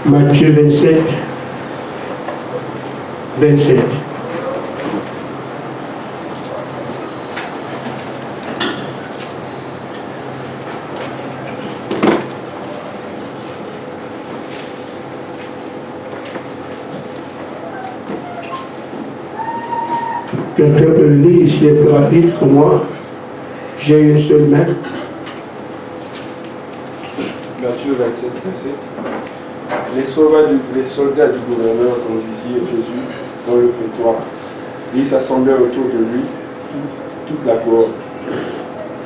Matthieu 27, 27. Quelqu'un peut le lire s'il est plus rapide que moi. J'ai une seule main. Matthieu 27, 27. Les soldats du gouverneur conduisirent Jésus dans le prétoire. Ils s'assemblaient autour de lui, toute la cohorte.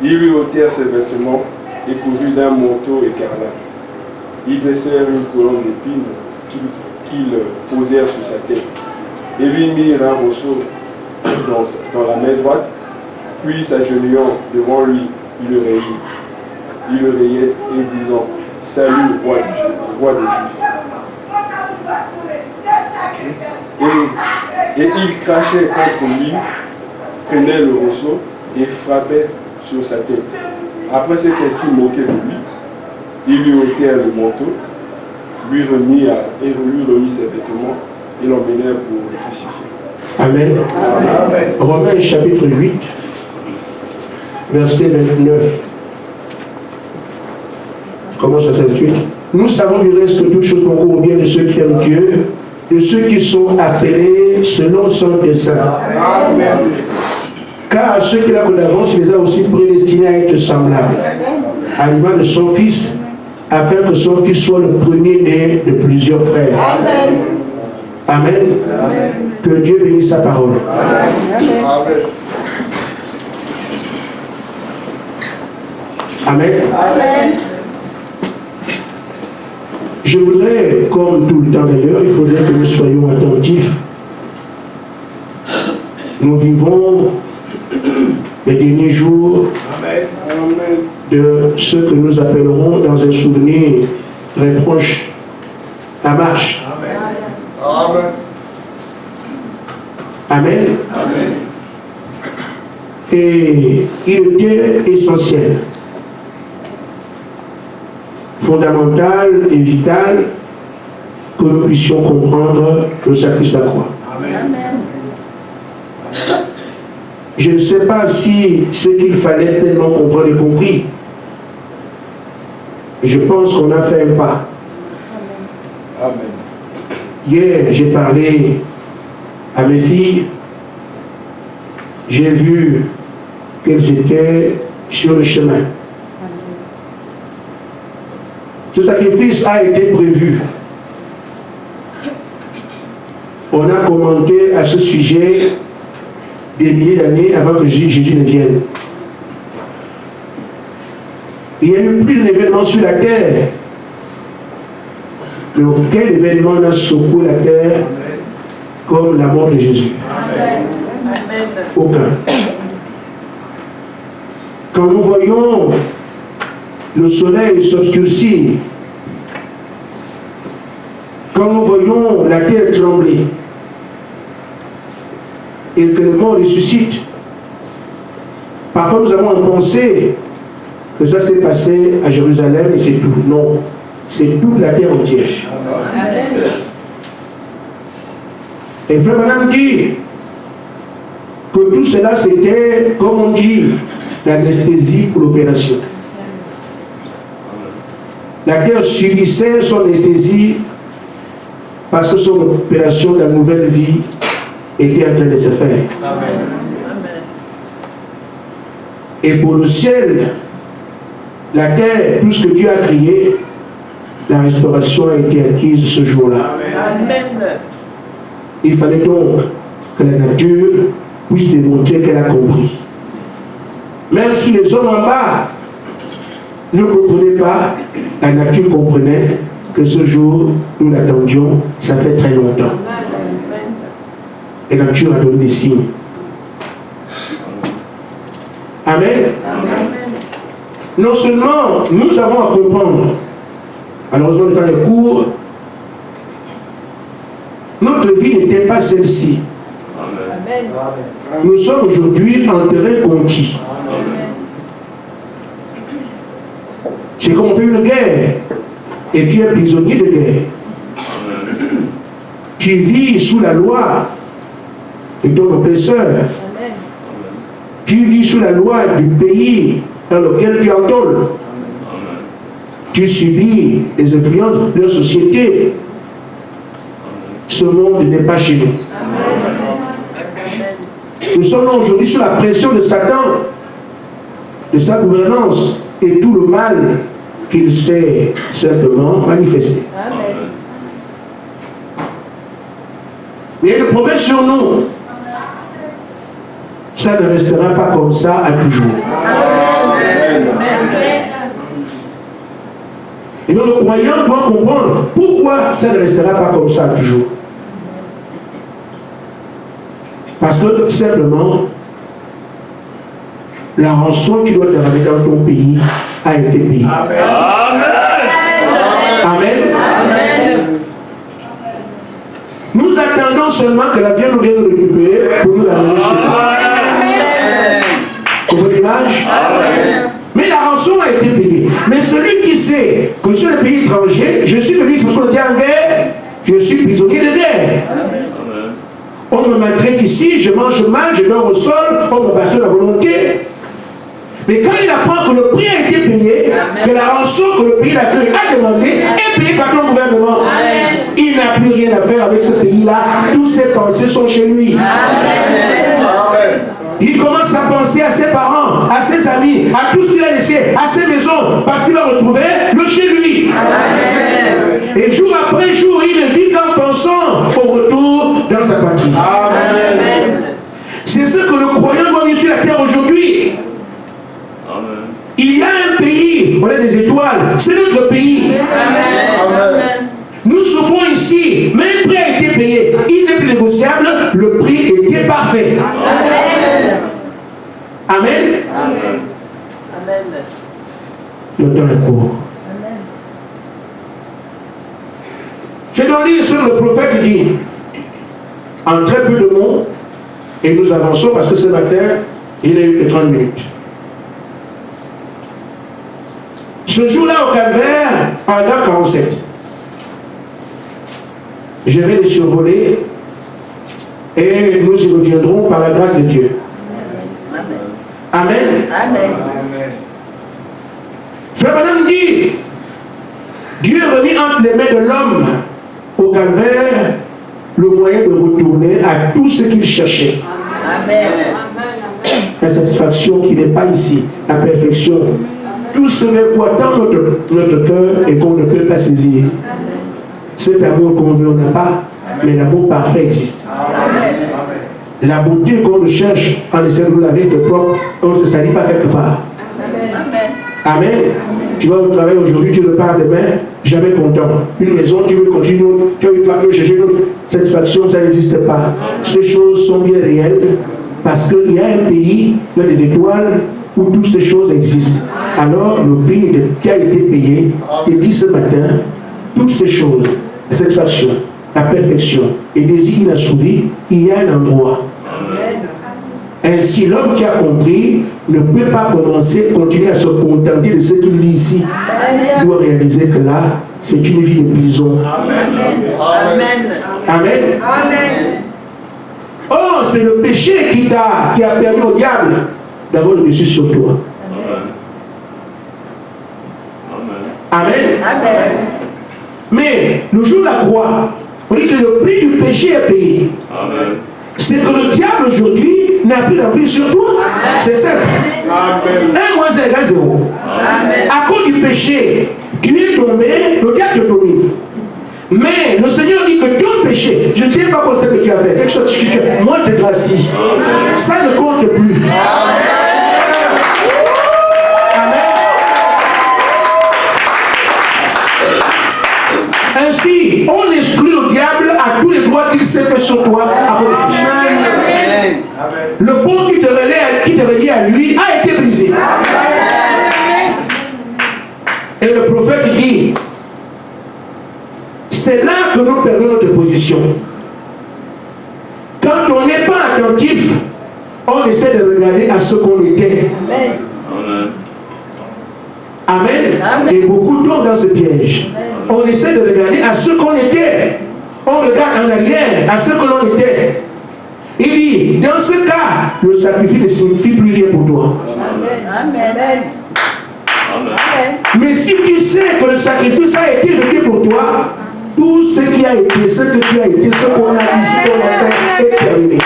Ils lui ôtèrent ses vêtements et coururent d'un manteau écarlate. Ils dressèrent une couronne d'épines qu'ils posèrent sur sa tête et lui mirent un rosseau dans la main droite, puis s'agenouillant devant lui, il le rayait et disant « Salut, roi des Juifs !» Et il crachait contre lui, prenait le rosseau et frappait sur sa tête. Après s'être ainsi moqué de lui, ils lui ôtèrent le manteau, lui remit ses vêtements et l'emmenèrent pour le crucifier. Amen. Amen. Romains chapitre 8, verset 29. Commence à cette suite. Nous savons du reste que toutes choses concourent au bien de ceux qui aiment Dieu, de ceux qui sont appelés selon son dessein. Amen. Car à ceux qu'il a connus d'avance, il les a aussi prédestinés à être semblables à l'image de son Fils, afin que son Fils soit le premier-né de plusieurs frères. Amen. Amen. Amen. Que Dieu bénisse sa parole. Amen. Amen. Amen. Je voudrais, comme tout le temps d'ailleurs, il faudrait que nous soyons attentifs. Nous vivons les derniers jours de ce que nous appellerons dans un souvenir très proche la marche. Amen. Amen. Amen. Et il était essentiel, fondamental et vital que nous puissions comprendre le sacrifice de la croix. Amen. Je ne sais pas si ce qu'il fallait tellement comprendre est compris. Je pense qu'on a fait un pas. Amen. Hier, j'ai parlé à mes filles. J'ai vu qu'elles étaient sur le chemin. Ce sacrifice a été prévu. On a commenté à ce sujet des milliers d'années avant que Jésus ne vienne. Il y a eu plus d'événements sur la terre. Mais aucun événement n'a secoué la terre comme la mort de Jésus. Amen. Aucun. Quand nous voyons le soleil s'obscurcir, quand nous voyons la terre trembler, et que le monde ressuscite, parfois nous avons pensé que ça s'est passé à Jérusalem et c'est tout. Non, c'est toute la terre entière. Amen. Et frère Madame dit que tout cela c'était, comme on dit, l'anesthésie pour l'opération. La terre subissait son anesthésie parce que son opération de la nouvelle vie était en train de se faire. Amen. Et pour le ciel, la terre, tout ce que Dieu a créé, la restauration a été acquise ce jour-là. Amen. Il fallait donc que la nature puisse démontrer qu'elle a compris. Même si les hommes en bas ne comprenaient pas, la nature comprenait que ce jour, nous l'attendions, ça fait très longtemps. Et la nature a donné des signes. Amen. Amen. Non seulement nous avons à comprendre, malheureusement le temps est court, notre vie n'était pas celle-ci. Amen. Nous sommes aujourd'hui en terrain conquis. C'est comme on fait une guerre et tu es prisonnier de guerre. tu vis sous la loi de ton oppresseur. Amen. Tu vis sous la loi du pays dans lequel tu entôles. Tu subis les influences de la société. Ce monde n'est pas chez nous. Nous sommes aujourd'hui sous la pression de Satan, de sa gouvernance et tout le mal qu'il s'est simplement manifesté. Amen. Et le progrès sur nous, ça ne restera pas comme ça à toujours. Amen. Et donc le croyant doit comprendre pourquoi ça ne restera pas comme ça toujours. Parce que simplement, la rançon qui doit te ramener dans ton pays a été payée. Amen. Amen. Amen. Nous attendons seulement que la viande nous vienne nous récupérer pour nous l'amener chez nous. Pour l'image. Mais la rançon a été payée. Mais celui qui sait que sur le pays étranger, je suis venu sur le terrain en guerre, je suis prisonnier de guerre. On me maltraite ici, je mange mal, je dors au sol, on me bastonne à volonté. Mais quand il apprend que le prix a été payé, que la rançon que le pays d'accueil a demandé est payée par ton gouvernement, il n'a plus rien à faire avec ce pays-là. Toutes ses pensées sont chez lui. Il commence à penser à ses parents, à ses amis, à tout ce qu'il a laissé, à ses maisons, parce qu'il va retrouver le chez lui. Et jour après jour, il ne vit qu'en pensant au retour dans sa patrie. C'est ce que le croyant doit vivre sur la terre aujourd'hui. Il y a un pays, on a des étoiles, c'est notre pays. Nous souffrons ici, mais le prix a été payé. Il n'est plus négociable, le prix était parfait. Amen. Le temps est court. Je dois lire ce que le prophète dit en très peu de mots, et nous avançons parce que ce matin, il n'a eu que 30 minutes. Ce jour-là au Calvaire, paragraphe 47. Je vais les survoler et nous y reviendrons par la grâce de Dieu. Amen. Amen. Frère Branham dit, Dieu remis entre les mains de l'homme au Calvaire le moyen de retourner à tout ce qu'il cherchait. Amen. La satisfaction qui n'est pas ici, la perfection. Tout ce vers quoi tend notre cœur et qu'on ne peut pas saisir. Cet amour qu'on veut, on n'a pas, mais l'amour parfait existe. La beauté qu'on cherche en essayant de nous laver de propre, on ne se salit pas quelque part. Amen. Tu vas au travail aujourd'hui, tu repars demain, jamais content. Une maison, tu veux continuer, tu as une femme, tu veux chercher une autre satisfaction, ça n'existe pas. Ces choses sont bien réelles parce qu'il y a un pays, il y a des étoiles où toutes ces choses existent. Alors, le prix qui a été payé, te dit ce matin, toutes ces choses, la satisfaction, la perfection et les désirs inassouvis, il y a un endroit. Ainsi, l'homme qui a compris ne peut pas continuer à se contenter de ce qu'il vit ici. Il doit réaliser que là, c'est une vie de prison. Amen. Amen. Amen. Oh, c'est le péché qui a permis au diable d'avoir le dessus sur toi. Amen. Amen. Mais le jour de la croix, on dit que le prix du péché est payé. C'est que le diable aujourd'hui n'a plus d'emprise sur toi. C'est simple. 1 moins 1 égale 0. À cause du péché, tu es tombé, le diable te domine. Mais le Seigneur dit que ton péché, je ne tiens pas compte de ce que tu as fait. Quelque chose que tu as, moi te gracie. Ça ne compte plus. Ainsi, on exclut le diable à tous les droits qu'il s'est fait sur toi à cause du péché. Le pont qui te relie à lui a été brisé. Et le prophète dit, c'est là que nous perdons notre position. Quand on n'est pas attentif, on essaie de regarder à ce qu'on était. Amen. Et beaucoup tombent dans ce piège. On essaie de regarder à ce qu'on était. on regarde en arrière à ce que l'on était. Il dit, dans ce cas, le sacrifice ne signifie plus rien pour toi. Amen. Mais si tu sais que le sacrifice a été fait pour toi, tout ce qui a été, ce que tu as été, ce qu'on a dit, ce qu'on a fait est terminé.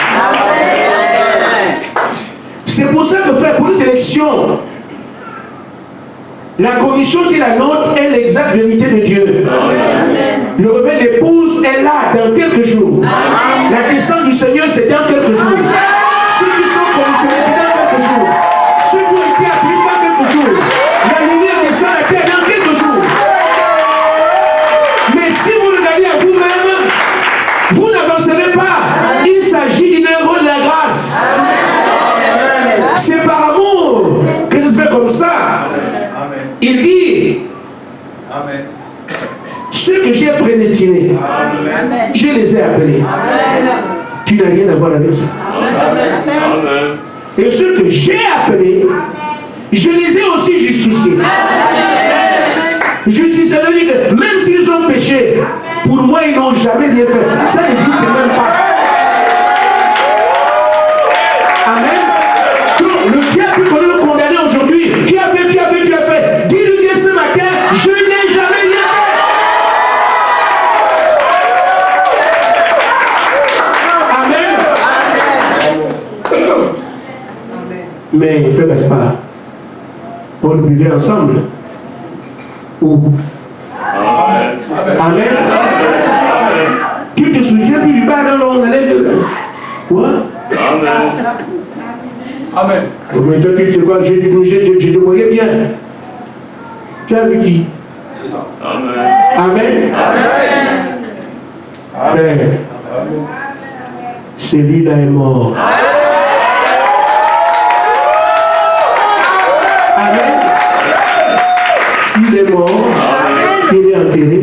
C'est pour ça que, frère, pour une élection, la commission qui est la nôtre est l'exacte vérité de Dieu. Le réveil d'épouse est là dans quelques jours. La descente du Seigneur, c'est dans quelques jours. Ceux qui sont commissionnés, c'est dans quelques jours. Ceux qui ont été appelés dans quelques jours. La lumière descend à la terre dans quelques jours. Mais si vous regardez à vous-même, vous n'avancerez pas. Il s'agit d'une œuvre de la grâce. C'est par amour que je fais comme ça. Il dit, Amen. ceux que j'ai prédestinés, je les ai appelés. Tu n'as rien à voir avec ça. Et ceux que j'ai appelés, je les ai aussi justifiés. Justice, ça veut dire que même s'ils ont péché, pour moi, ils n'ont jamais rien fait. Ça n'existe même pas. Amen. Donc, le diable peut le condamner aujourd'hui. Tu as fait, tu as fait, tu as fait. Dis-lui que ce matin, je n'ai jamais rien fait. Amen. Mais, frère Gaspard, on buvait ensemble. Où? Amen. Amen. Tu te souviens plus du bar où on allait? Quoi? Amen. Amen. Mais toi, tu sais quoi? Je te voyais bien. Tu as vu qui? C'est ça. Amen. Amen. Frère, celui-là est mort. Amen. Il est mort. Il est enterré.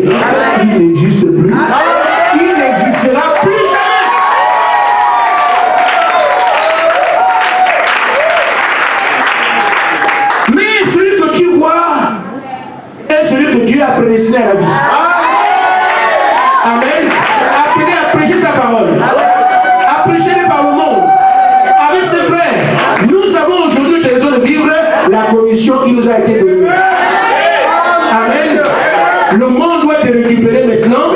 Il n'existe plus. Il n'existera plus jamais. Mais celui que tu vois est celui que Dieu a prédestiné à la vie. Amen. Appelé à prêcher sa parole. À prêcher par le monde. Avec ses frères. Nous avons aujourd'hui l'occasion de vivre la commission qui nous a été donnée. Amen. Le monde doit te récupérer maintenant.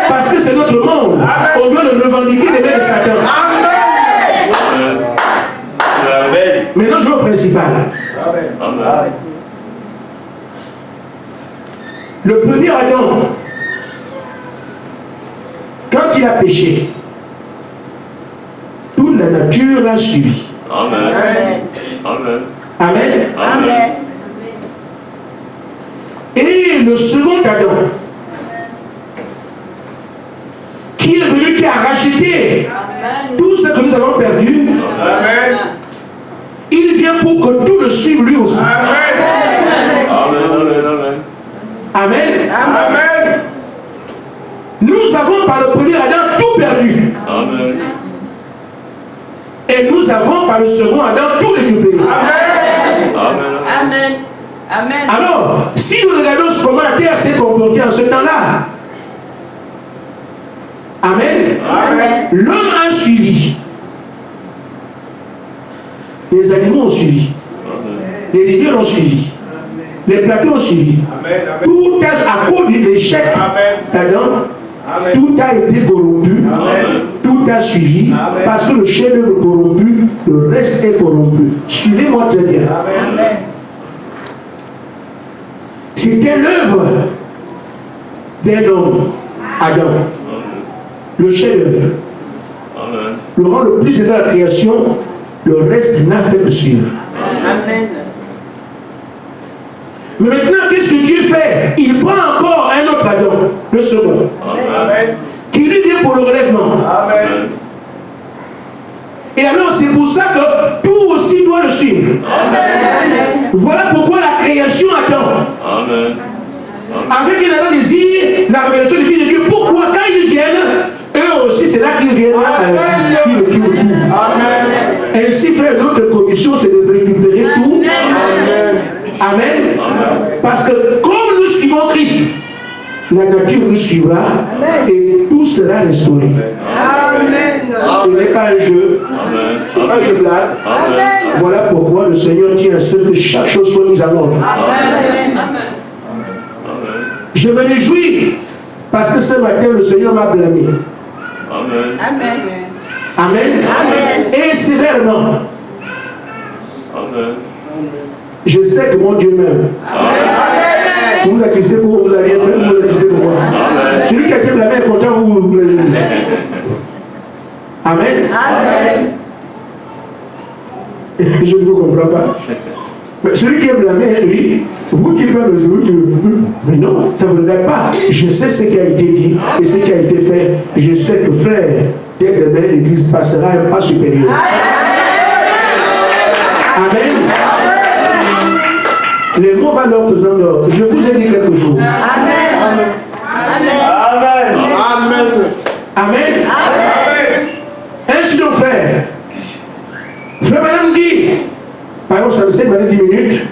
Parce que c'est notre monde. On doit le revendiquer des mains de Satan. Maintenant, je vais au principal. Le premier Adam, quand il a péché, toute la nature l'a suivi. Amen. Amen. Amen. Amen. Et le second Adam, qui est venu, qui a racheté tout ce que nous avons perdu, Amen. il vient pour que tout le suive lui aussi. Amen. Amen. Amen. Nous avons par le premier Adam tout perdu. Amen. Et nous avons par le second Adam tout récupéré. Amen. Amen. Alors, si nous regardons comment la terre s'est comportée en ce temps-là, Amen. Amen. L'homme a suivi. Les animaux ont suivi. Les rivières ont suivi. Les plateaux ont suivi. Amen. Tout a, à cause de l'échec d'Adam, tout a été corrompu. Tout a suivi. Parce que le chef-d'œuvre corrompu, le reste est corrompu. Suivez-moi très bien. Amen. C'était l'œuvre d'un homme, Adam. Le chef-d'œuvre. Le rang le plus élevé de la création, le reste n'a fait que suivre. Amen. Mais maintenant, qu'est-ce que Dieu fait? Il prend encore un autre Adam, le second, Amen. qui lui vient pour le relèvement. Amen. Et alors, c'est pour ça que tout aussi doit le suivre. Amen. Voilà pourquoi la création attend. Amen. Avec un Adam désir, la révélation des fils de Dieu. Pourquoi quand ils viennent, eux aussi, c'est là qu'ils viennent à la vie. Ils retrouvent tout. Amen. Ainsi, frère, notre commission, c'est de récupérer tout. Amen. Parce que comme nous suivons Christ, la nature nous suivra et tout sera restauré. Amen. Ce n'est pas un jeu, ce n'est pas une blague. Voilà pourquoi le Seigneur tient à ce que chaque chose soit mise en ordre. Je me réjouis parce que ce matin le Seigneur m'a blâmé. Amen. Amen. Et sévèrement. Je sais que mon Dieu m'aime. Vous vous attistez pour vous avez fait, vous vous attistez pour moi. Celui qui a été blâmé est content, vous vous blâmez. Amen. Je ne vous comprends pas. Mais celui qui est blâmé, lui, vous qui blâmez, vous qui... Mais non, ça ne vous regarde pas. Je sais ce qui a été dit et ce qui a été fait. Je sais que frère, dès demain, l'église passera un pas supérieur. Amen. Les mots valent leur pesant d'or. Je vous ai dit quelque chose. Amen. Amen. Ainsi donc, frère. Frère Madame dit, par exemple, ça me sait, 10 minutes.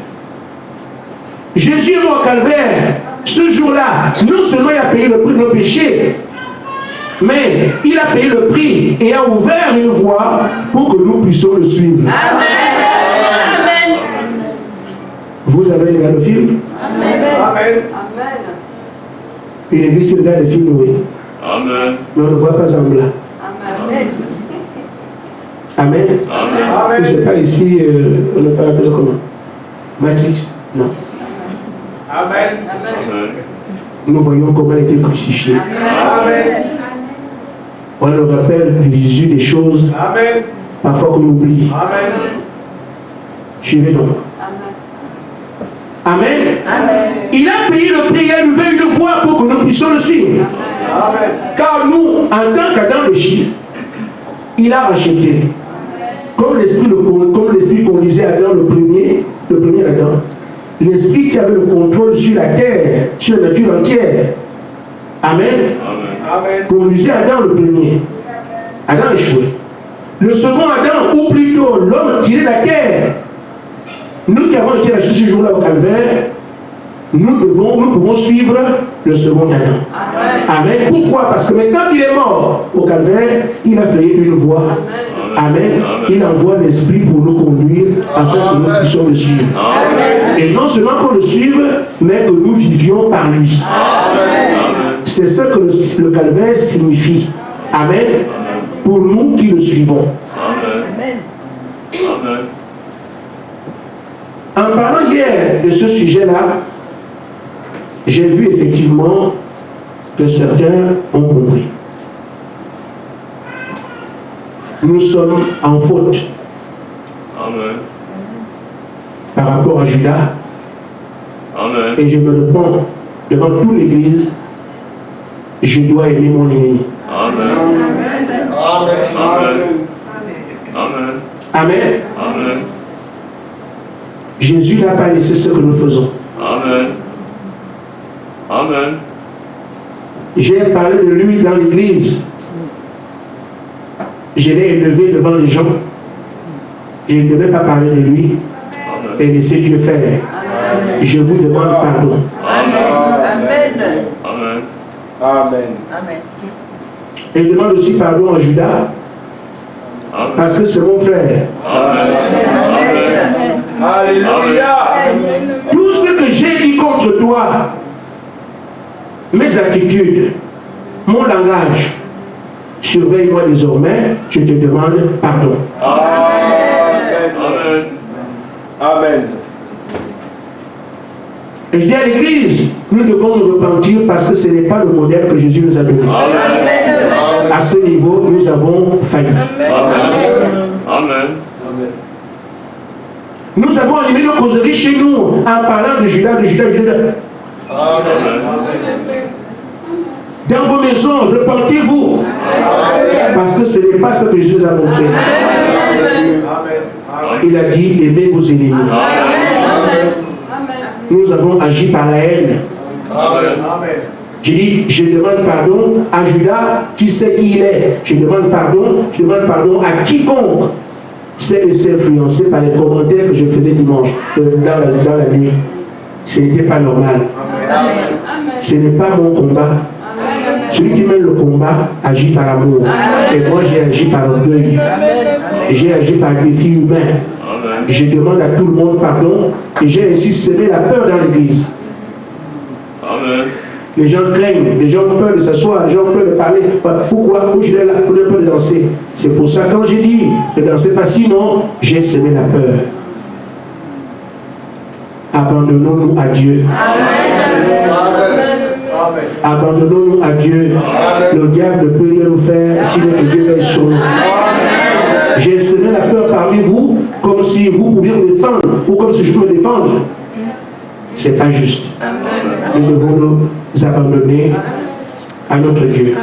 Jésus est mort au calvaire. Ce jour-là, non seulement il a payé le prix de nos péchés, mais il a payé le prix et a ouvert une voie pour que nous puissions le suivre. Amen. Vous avez regardé le film? Amen. Une église qui regarde le film, oui. Amen. Mais on ne voit pas en blanc. Amen. Amen. Amen. Je ne sais pas ici, on ne parle pas ça comment? Matrix? Non. Amen. Nous voyons comment il a été crucifié. Amen. On le rappelle du visu des choses, Amen. parfois qu'on oublie. Amen. Suivez donc. Amen. Il a payé le prix, il a levé une voie pour que nous puissions le suivre. Amen. Car nous, en tant qu'Adam péché, il a racheté. Comme l'esprit conduisait Adam le premier Adam, l'esprit qui avait le contrôle sur la terre, sur la nature entière. Amen. Amen. Conduisait Adam le premier. Adam échoué. Le second Adam, ou plutôt l'homme tiré de la terre. Nous qui avons été rachetés ce jour-là au calvaire, nous pouvons suivre le second Adam. Amen. Pourquoi? Parce que maintenant qu'il est mort au calvaire, il a fait une voie. Amen. Il envoie l'esprit pour nous conduire afin que nous puissions le suivre. Et non seulement qu'on le suive, mais que nous vivions par lui. C'est ce que le calvaire signifie. Amen. Pour nous qui le suivons. Amen. En parlant hier de ce sujet-là, j'ai vu effectivement que certains ont compris. Nous sommes en faute. Amen. Par rapport à Judas. Amen. Et je me réponds devant toute l'église, je dois aimer mon ennemi. Amen. Amen. Amen. Amen. Amen. Jésus n'a pas laissé ce que nous faisons. Amen. Amen. J'ai parlé de lui dans l'église. Je l'ai élevé devant les gens. Je ne devais pas parler de lui et laisser Dieu faire. Je vous demande pardon. Amen. Amen. Amen. Et je demande aussi pardon à Judas parce que c'est mon frère. Alléluia. Tout ce que j'ai dit contre toi, mes attitudes, mon langage, surveille-moi désormais, je te demande pardon. Amen. Amen. Et je dis à l'église, nous devons nous repentir parce que ce n'est pas le modèle que Jésus nous a donné. À ce niveau, nous avons failli. Amen. Nous avons animé nos causeries chez nous en parlant de Judas. Dans vos maisons, repentez-vous. Parce que ce n'est pas ce que Jésus a montré. Il a dit, aimez vos ennemis. Nous avons agi par la haine. Je dis, je demande pardon à Judas qui sait qui il est. Je demande pardon à quiconque s'est laissé influencer par les commentaires que je faisais dimanche, dans la nuit. Ce n'était pas normal. Ce n'est pas mon combat. Celui qui mène le combat agit par amour. Et moi, j'ai agi par orgueil. J'ai agi par défi humain. Je demande à tout le monde pardon et j'ai ainsi semé la peur dans l'église. Les gens craignent, les gens ont peur de s'asseoir, les gens ont peur de parler. Pourquoi? Je suis là pour ne pas danser. C'est pour ça quand j'ai dit ne dansez pas, sinon j'ai semé la peur. Abandonnons-nous à Dieu. Abandonnons-nous à Dieu. Le diable ne peut rien nous faire si notre Dieu est sur nous. J'ai semé la peur parmi vous comme si vous pouviez me défendre ou comme si je peux me défendre. Ce n'est pas juste. Nous devons nous abandonner à notre Dieu.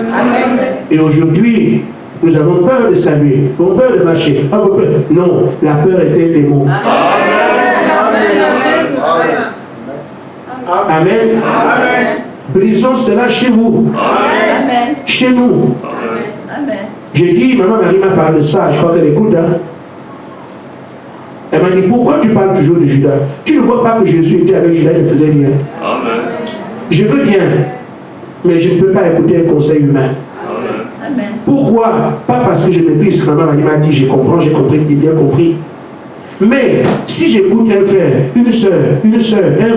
Et aujourd'hui, nous avons peur de saluer, nous avons peur de marcher. Non, la peur est un démon. Amen. Brisons cela chez vous. Chez nous. J'ai dit, maman Marie m'a parlé de ça, je crois qu'elle écoute. Hein? Elle m'a dit, pourquoi tu parles toujours de Judas? Tu ne vois pas que Jésus était avec Judas, il faisait rien. Amen. Je veux bien, mais je ne peux pas écouter un conseil humain. Amen. Pourquoi? Pas parce que je méprise ce que maman Marie m'a dit, je comprends, j'ai compris, j'ai bien compris. Mais si j'écoute un frère, une soeur, un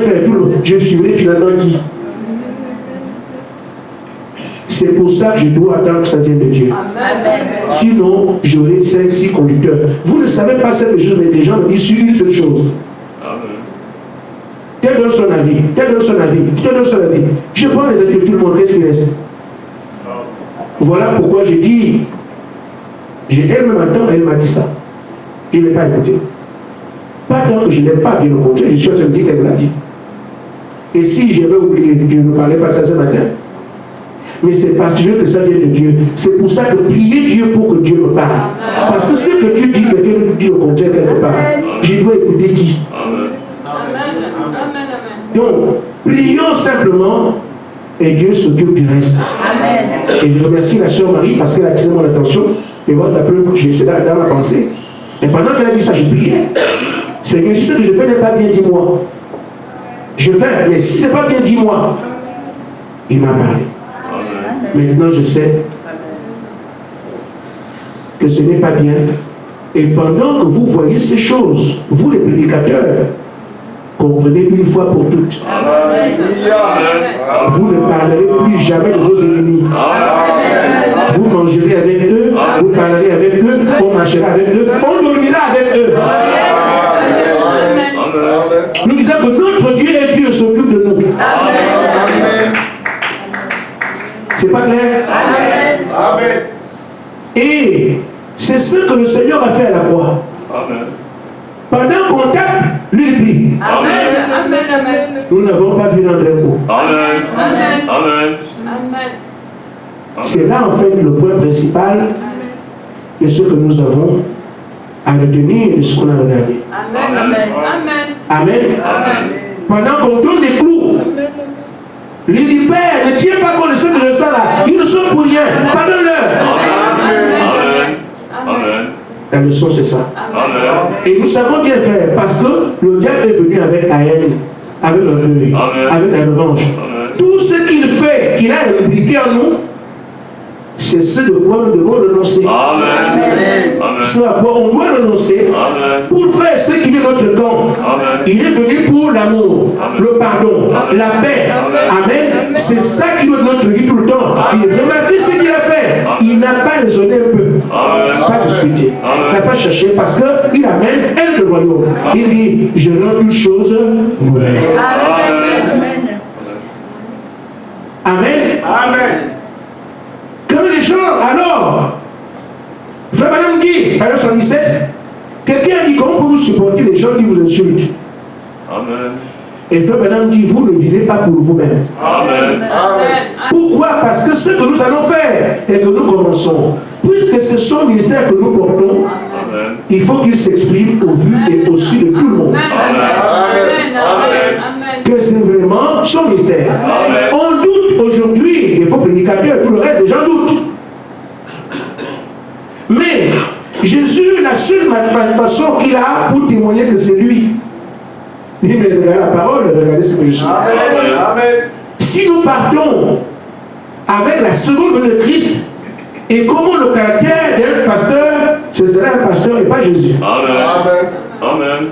frère, tout le monde, je suivrai finalement qui? C'est pour ça que je dois attendre que ça vienne de Dieu. Amen. Sinon, j'aurai 5-6 conducteurs. Vous ne savez pas cette chose, mais les gens me disent une seule chose. Amen. Tel donne son avis, tel donne son avis, tel donne son avis. Je prends les avis de tout le monde, qu'est-ce qu'il reste? Voilà pourquoi j'ai dit, elle-même attend, elle m'a dit ça. Je ne l'ai pas écouté. Pas tant que je n'aime pas, bien au contraire, je suis en train de dire qu'elle me l'a dit. Et si j'avais oublié, je ne parlais pas de ça ce matin. Mais c'est parce que je veux que ça vienne de Dieu. C'est pour ça que priez Dieu pour que Dieu me parle. Parce que ce que Dieu dit, quelqu'un dit au contraire quelque part. Je dois écouter qui? Donc, prions simplement et Dieu s'occupe du reste. Amen. Et je remercie la sœur Marie parce qu'elle a attiré mon attention. Et voilà la preuve que j'ai essayé dans ma pensée. Et pendant qu'elle a dit ça, je priais. C'est que si ce que je fais n'est pas bien, dis-moi. Je fais, mais si ce n'est pas bien, dis-moi. Il m'a parlé. Maintenant, je sais que ce n'est pas bien. Et pendant que vous voyez ces choses, vous les prédicateurs, comprenez une fois pour toutes. Vous ne parlerez plus jamais de vos ennemis. Vous mangerez avec eux, vous parlerez avec eux, on marchera avec eux, on dormira avec eux. Nous disons que notre Dieu est Dieu, s'occupe de nous. C'est pas clair? Amen. Et c'est ce que le Seigneur a fait à la croix. Amen. Pendant qu'on tape, lui il prie. Amen. Nous n'avons pas vu l'André coup. Amen. C'est là en fait le point principal de ce que nous avons à retenir de ce qu'on a regardé. Amen. Pendant qu'on donne des clous, lui dit, Père, ne tiens pas compte de ceux que je sens là. Ils ne sont pour rien. Pardonne-leur. Amen. La leçon, c'est ça. Amen. Et nous savons bien faire parce que le diable est venu avec la haine, avec l'orgueil, avec la revanche. Amen. Tout ce qu'il fait, qu'il a impliqué en nous, c'est ce de quoi nous devons renoncer. Ce à quoi on doit renoncer pour faire ce qui est notre camp. Il est venu pour l'amour, le pardon, la paix. Amen. C'est ça qui doit être notre vie tout le temps. Remarquez ce qu'il a fait. Il n'a pas raisonné un peu. Pas discuté. Il n'a pas cherché parce qu'il amène un de royaume. Il dit, je rends toutes choses nouvelles. Amen. Quand les gens, alors, Frère Madame dit, page 117, quelqu'un a dit, comment pouvez-vous supporter les gens qui vous insultent? Amen. Et Frère Madame dit, vous ne vivez pas pour vous-même. Amen. Pourquoi? Parce que ce que nous allons faire et que nous commençons, puisque c'est son ministère que nous portons, amen, il faut qu'il s'exprime au vu et au su de tout le monde. Amen. Que c'est vraiment son ministère. Amen. On doute aujourd'hui, les faux prédicateurs, tout le reste, les gens doutent. Mais Jésus, la seule façon qu'il a pour témoigner que c'est lui, Il me regarde la parole, regardez ce que je suis. Amen. Amen. Si nous partons avec la seconde venue de Christ, et comment le caractère d'un pasteur, ce sera un pasteur et pas Jésus. Amen. Amen. Amen.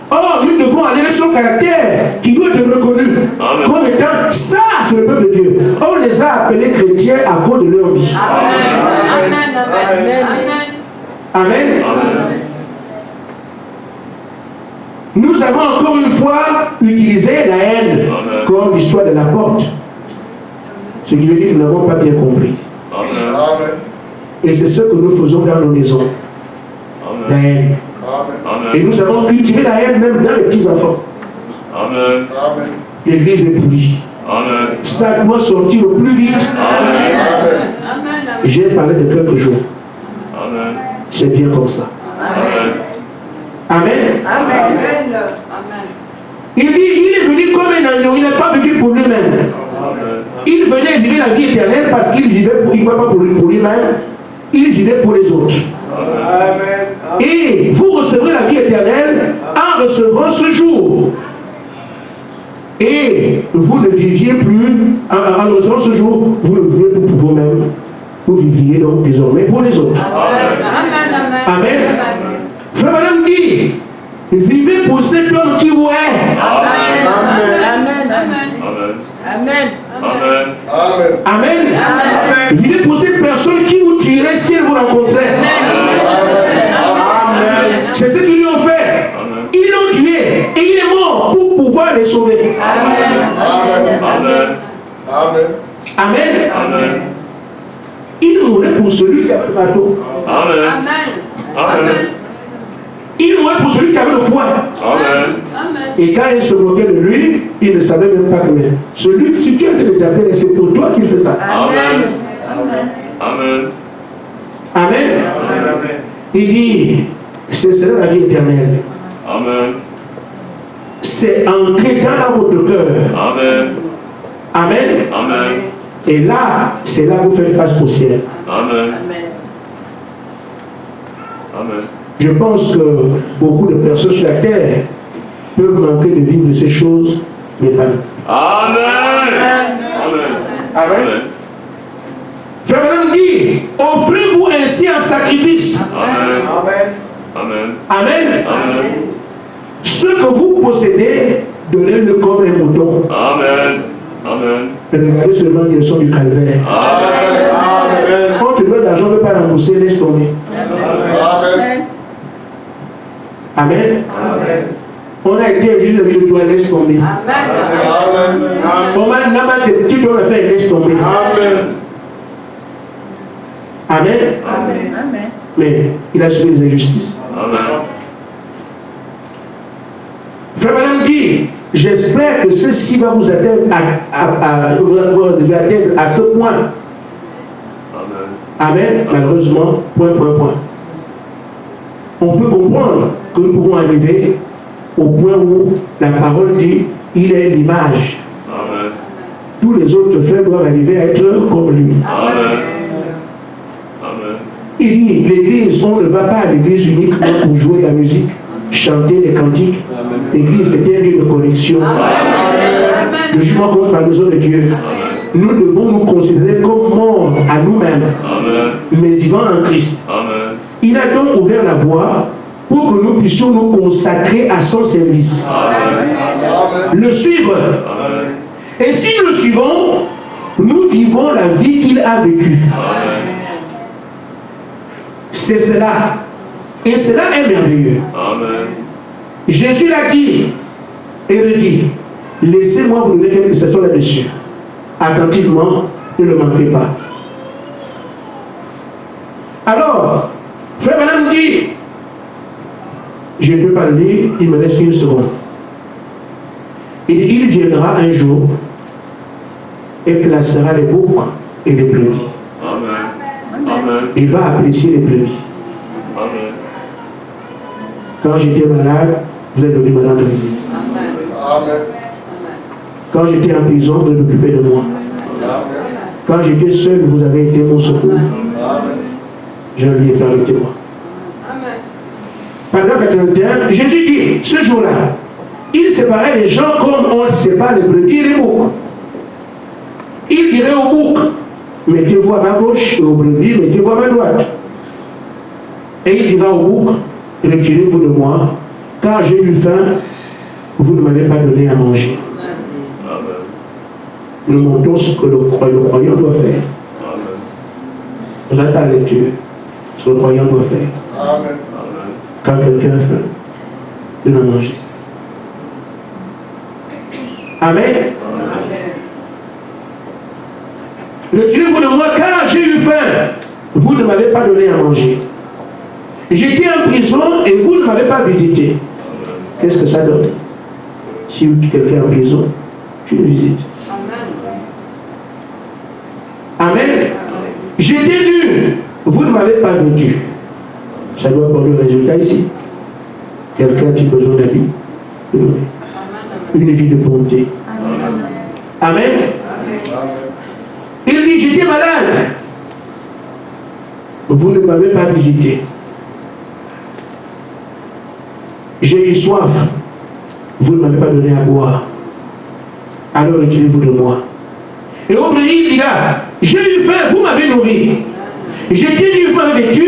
Or, nous devons aller avec son caractère qui doit être reconnu comme étant ça, c'est le peuple de Dieu. On les a appelés chrétiens à cause de leur vie. Amen. Amen. Amen. Nous avons encore une fois utilisé la haine comme l'histoire de la porte. Ce qui veut dire que nous n'avons pas bien compris. Amen. Et c'est ce que nous faisons dans nos maisons. La haine. Amen. Et nous avons cultivé la haine même dans les petits-enfants. Amen. Amen. L'église est pourrie. Amen. Ça doit sortir le plus vite. Amen. J'ai parlé de quelques jours. Amen. C'est bien comme ça. Amen. Amen. Amen. Il dit, il est venu comme un agneau, il n'a pas vécu pour lui-même. Amen. Il venait vivre la vie éternelle parce qu'il vivait pour, il ne va pas pour lui-même, il vivait pour les autres. Amen. Et vous recevrez la vie éternelle en recevant ce jour. Et vous ne viviez plus, en recevant ce jour, vous ne viviez plus pour vous-même. Vous vivriez donc désormais pour les autres. Amen. Frère Madame dit, vivez pour cet homme qui vous est. Amen. Vivez pour cette personne qui vous tuerait si elle vous rencontrait. C'est ce qu'ils lui ont fait. Ils l'ont tué et il est mort pour pouvoir les sauver. Amen. Il mourait pour celui qui avait le bateau. Il mourait pour celui qui avait le foie. Et quand il se moquait de lui, il ne savait même pas que celui, si tu es en train de t'appeler, c'est pour toi qu'il fait ça. Amen. Il dit, ce sera la vie éternelle. C'est ancré dans votre cœur. Amen. Et là, c'est là que vous faites face au ciel. Je pense que beaucoup de personnes sur la terre peuvent manquer de vivre ces choses, mais pas nous. Amen. Frère Madame dit, offrez-vous ainsi un sacrifice. Amen. Ce que vous possédez, donnez-le comme un mouton. Regardez seulement les leçons du calvaire. Quand tu veux de l'argent, ne veux pas rembourser, laisse tomber. Amen. On a été juste de vie de toi, laisse tomber. On m'a dit, tu dois le faire, laisse tomber. Amen. Mais il a subi les injustices. Frère Madame dit, j'espère que ceci va vous atteindre à ce point. Amen. Malheureusement, point. On peut comprendre que nous pouvons arriver au point où la parole dit, il est l'image. Tous les autres frères doivent arriver à être comme lui. Il dit, l'église, on ne va pas à l'église uniquement pour jouer la musique, chanter les cantiques. L'église, c'est un lieu de correction. Le jugement contre la maison de Dieu. Nous devons nous considérer comme morts à nous-mêmes, mais vivant en Christ. Il a donc ouvert la voie pour que nous puissions nous consacrer à son service. Le suivre. Et si nous le suivons, nous vivons la vie qu'il a vécue. C'est cela. Et cela est merveilleux. Jésus l'a dit et redit. Laissez-moi vous donner quelques questions là-dessus. Attentivement, ne le manquez pas. Alors, frère Madame dit, je ne peux pas le lire, il me reste une seconde. Il viendra un jour et placera les boucs et les brebis. Il va apprécier les brebis. Quand j'étais malade, vous êtes venu me rendre visite. Quand j'étais en prison, vous êtes occupé de moi. Quand j'étais seul, vous avez été mon secours. Je lui ai permettez-moi. Pendant 81, Jésus dit, ce jour-là, il séparait les gens comme on sépare les brebis et les boucs. Il dirait aux boucs, mettez-vous à ma gauche, et aux brebis, mettez-vous à ma droite. Et il dira aux boucs, retirez-vous de moi, car j'ai eu faim, vous ne m'avez pas donné à manger. Nous montrons ce que le croyant doit faire. Vous avez la lecture, ce que le croyant doit faire. Amen. Quand quelqu'un a faim, de la manger. Amen. Retirez-vous de moi car j'ai eu faim. Vous ne m'avez pas donné à manger. J'étais en prison et vous ne m'avez pas visité. Qu'est-ce que ça donne? Si quelqu'un est en prison, tu le visites. Amen. J'étais nu, vous ne m'avez pas vêtu. Ça doit produire le résultat ici. Quelqu'un a besoin d'habits, une vie de bonté. Amen. Il dit, j'étais malade. Vous ne m'avez pas visité. J'ai eu soif. Vous ne m'avez pas donné à boire. Alors retirez-vous de moi. Et au bout, il dit là, j'ai eu faim, vous m'avez nourri. J'étais nu, vous m'avez vêtu.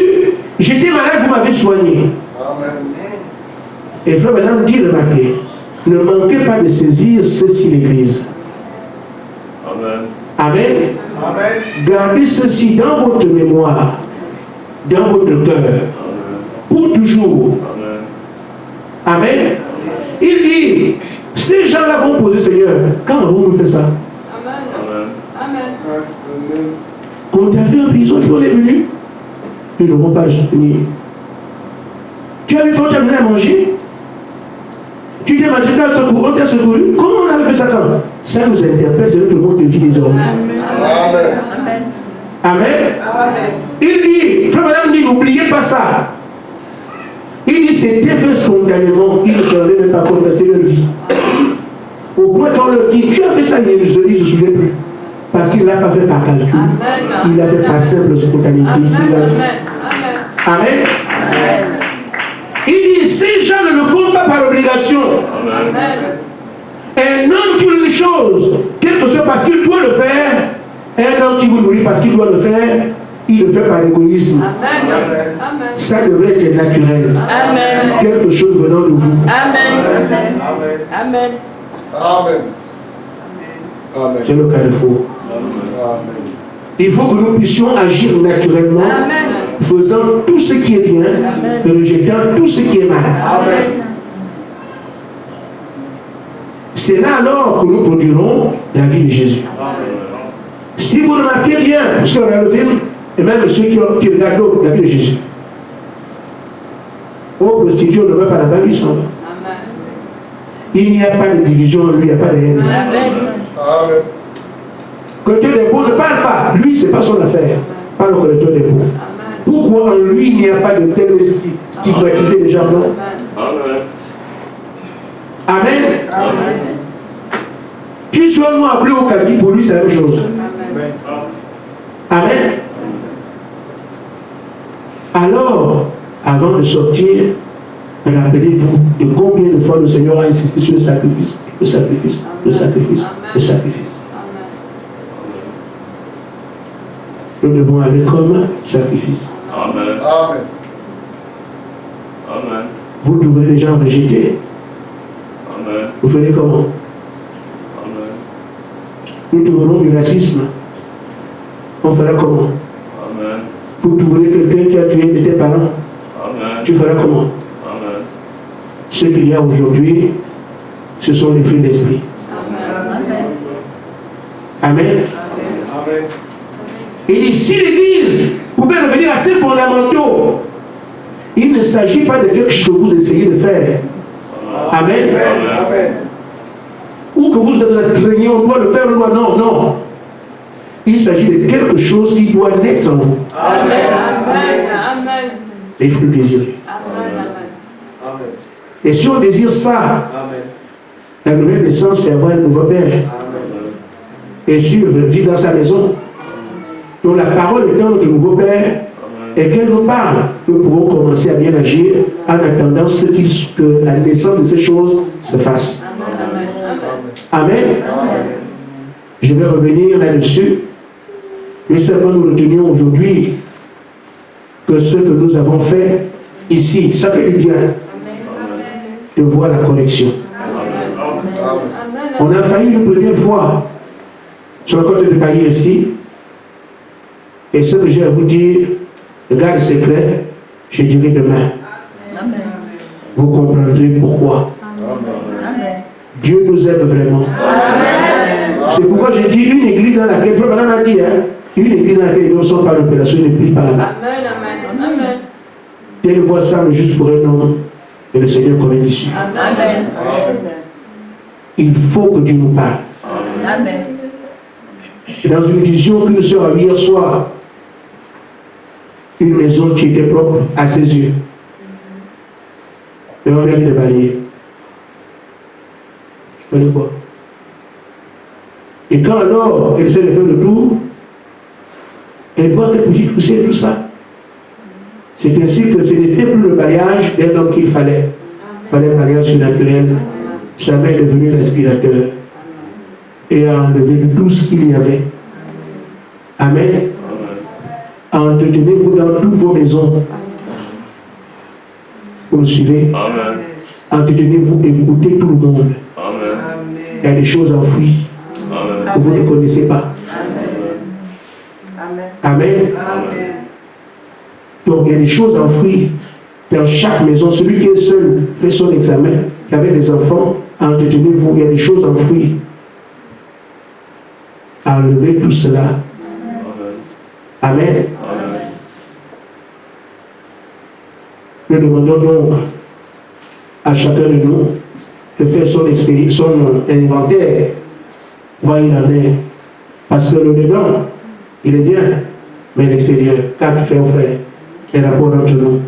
J'étais malade, vous m'avez soigné. Amen. Et frère Madame dit, remarquez, ne manquez pas de saisir ceci l'Église. Amen. Amen. Amen. Gardez ceci dans votre mémoire, dans votre cœur, pour toujours. Amen. Amen. Il dit, ces gens-là vont poser, Seigneur, quand avons-nous fait ça? Amen. Amen. On t'a fait en prison et on est venu. Ils ne vont pas le soutenir. Tu as vu, on t'a donné à manger. Tu t'es mangé dans le secours, on t'a secouru. Comment on avait fait ça quand? Ça nous interpelle, c'est notre mode de vie désormais. Amen. Amen. Amen. Amen. Il dit, frère Madame dit, n'oubliez pas ça. Il dit, c'était fait spontanément. Il ne fallait même pas contester leur vie. Au point quand on leur dit, tu as fait ça, il ne se souvient plus. Parce qu'il ne l'a pas fait par calcul. Amen. Il l'a fait par simple spontanéité. Ici, il a dit. Amen. Amen. Il dit, ces gens ne le font pas par obligation. Amen. Un homme qui veut une chose, quelque chose parce qu'il doit le faire, un homme qui vous nourrit parce qu'il doit le faire, il le fait par égoïsme. Amen. Amen. Ça devrait être naturel. Amen. Quelque chose venant de vous. Amen. Amen. Amen. Amen. Amen. C'est le carrefour. Amen. Il faut que nous puissions agir naturellement, Amen. faisant tout ce qui est bien et rejetant tout ce qui est mal. Amen. C'est là alors que nous produirons la vie de Jésus. Si vous remarquez bien, parce qu'on regarde le film, et même ceux qui regardent la vie de Jésus, au prostitué, on ne va pas là-bas, lui s'en va. Amen. Il n'y a pas de division, lui, il n'y a pas de haine. Amen. Amen. Collecteur d'impôts ne parle pas, lui, ce n'est pas son affaire. Pas le collecteur d'impôts. Amen. Pourquoi en lui, il n'y a pas de tel stigmatiser les gens, non? Amen. Amen. Amen. Tu sois noir, bleu ou kaki, pour lui, c'est la même chose. Amen. Amen. Alors, avant de sortir, rappelez-vous de combien de fois le Seigneur a insisté sur le sacrifice, le sacrifice, le sacrifice, le sacrifice. Nous devons aller comme sacrifice. Amen. Amen. Amen. Vous trouverez les gens rejetés. Amen. Vous ferez comment? Amen. Nous trouverons du racisme. On fera comment? Amen. Vous trouverez quelqu'un qui a tué de tes parents. Amen. Tu feras comment? Amen. Ce qu'il y a aujourd'hui, ce sont les fruits de l'esprit. Amen. Amen. Amen. Et dit, si l'Église pouvait revenir à ses fondamentaux, il ne s'agit pas de quelque chose que vous essayez de faire. Amen. Amen. Ou que vous êtes restreignés, on doit le faire, on doit. Non, non. Il s'agit de quelque chose qui doit naître en vous. Amen. Amen. Et il faut le désirer. Amen. Amen. Et si on désire ça, Amen. la nouvelle naissance, c'est avoir un nouveau père. Amen. Et suivre, vivre dans sa maison. Donc la parole étant notre nouveau père, et qu'elle nous parle, nous pouvons commencer à bien agir en attendant que la naissance de ces choses se fasse. Amen. Je vais revenir là-dessus. Mais seulement nous retenions aujourd'hui que ce que nous avons fait ici, ça fait du bien de voir la correction. On a failli une première fois sur le côté de faillir ici. Et ce que j'ai à vous dire, le garde secret, je dirai demain. Vous comprendrez pourquoi. Dieu nous aime vraiment. C'est pourquoi j'ai dit une église dans laquelle, Frère Madame a dit, une église dans laquelle ils ne sont pas d'opération, ne plie pas là-bas. Telle voix semble juste pour un homme, et le Seigneur connaît l'issue. Il faut que Dieu nous parle. Et dans une vision que nous sommes hier soir, une maison qui était propre à ses yeux. Et on lui a dit de balayer. Je connais quoi? Et quand alors elle essaie de faire le tour, elle voit quelques petites poussières, tout ça. C'est ainsi que ce n'était plus le balayage d'un homme qu'il fallait. Il fallait un balayage surnaturel. Sa main est devenue l'aspirateur et a enlevé tout ce qu'il y avait. Amen. Entretenez-vous dans toutes vos maisons. Vous me suivez? Amen. Entretenez-vous, écoutez tout le monde. Amen. Il y a des choses enfouies que vous ne connaissez pas. Amen. Donc il y a des choses enfouies dans chaque maison. Celui qui est seul fait son examen. Il y avait des enfants. Entretenez-vous. Il y a des choses enfouies. Enlevez tout cela. Amen. Nous demandons donc à chacun de nous de faire son expérience, son inventaire, voir il en est. Parce que le dedans, il est bien, mais l'extérieur, car tu fais un frère, et rapport entre nous.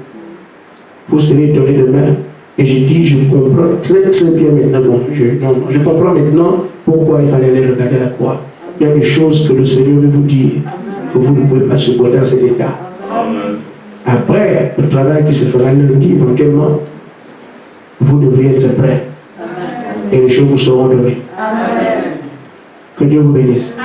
Vous serez étonné demain. Et j'ai dit, je comprends très très bien maintenant. Je comprends maintenant pourquoi il fallait aller regarder la croix. Il y a des choses que le Seigneur veut vous dire, que vous ne pouvez pas supporter dans cet état. Amen. Après, le travail qui se fera lundi, éventuellement, vous devriez être prêts. Et les choses vous seront données. Que Dieu vous bénisse.